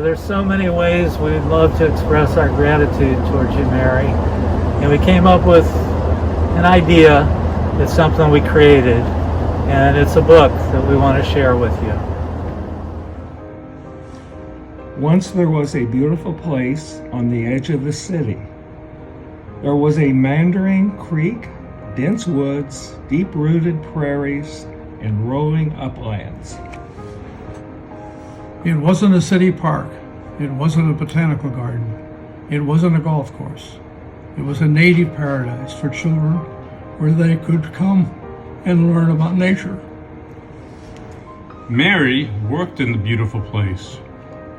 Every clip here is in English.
There's so many ways we'd love to express our gratitude towards you, Mary. And we came up with an idea. It's something we created, and it's a book that we want to share with you. Once there was a beautiful place on the edge of the city. There was a meandering creek, dense woods, deep-rooted prairies, and rolling uplands. It wasn't a city park. It wasn't a botanical garden. It wasn't a golf course. It was a native paradise for children where they could come and learn about nature. Mary worked in the beautiful place.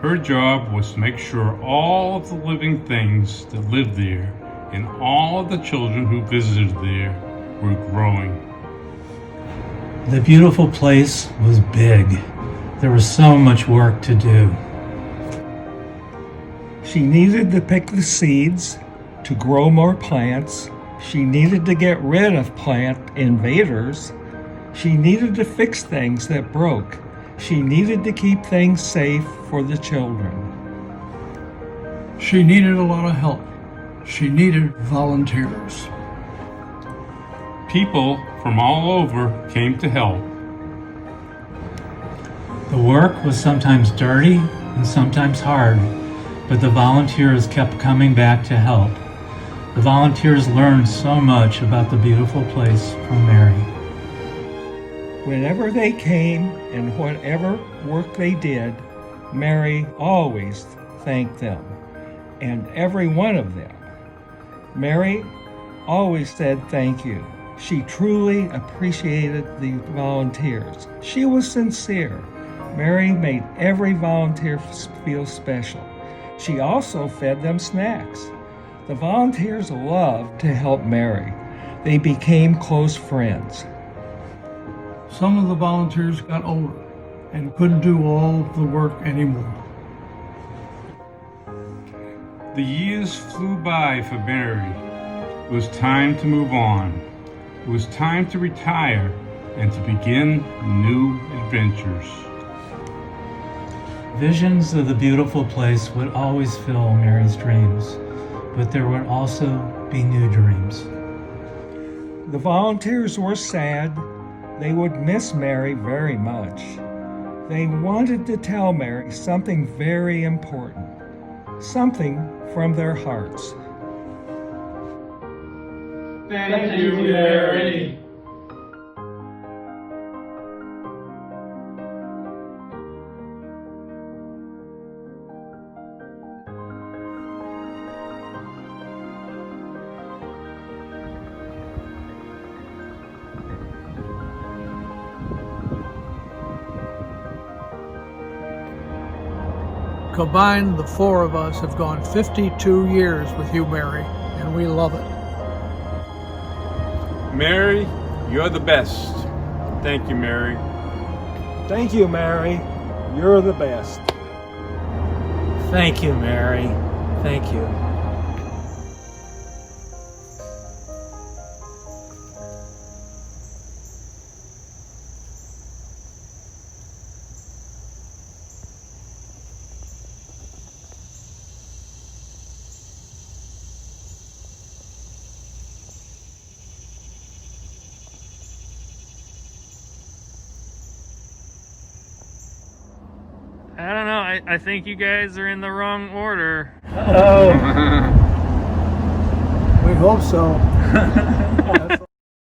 Her job was to make sure all of the living things that lived there and all of the children who visited there were growing. The beautiful place was big. There was so much work to do. She needed to pick the seeds, to grow more plants. She needed to get rid of plant invaders. She needed to fix things that broke. She needed to keep things safe for the children. She needed a lot of help. She needed volunteers. People from all over came to help. The work was sometimes dirty and sometimes hard, but the volunteers kept coming back to help. The volunteers learned so much about the beautiful place from Mary. Whenever they came and whatever work they did, Mary always thanked them, and every one of them. Mary always said thank you. She truly appreciated the volunteers. She was sincere. Mary made every volunteer feel special. She also fed them snacks. The volunteers loved to help Mary. They became close friends. Some of the volunteers got older and couldn't do all the work anymore. The years flew by for Mary. It was time to move on. It was time to retire and to begin new adventures. Visions of the beautiful place would always fill Mary's dreams, but there would also be new dreams. The volunteers were sad. They would miss Mary very much. They wanted to tell Mary something very important, something from their hearts. Thank you, Mary. Combined, the four of us have gone 52 years with you, Mary, and we love it. Mary, you're the best. Thank you, Mary. Thank you, Mary. You're the best. Thank you, Mary. Thank you. I don't know. I think you guys are in the wrong order. Oh. We hope so.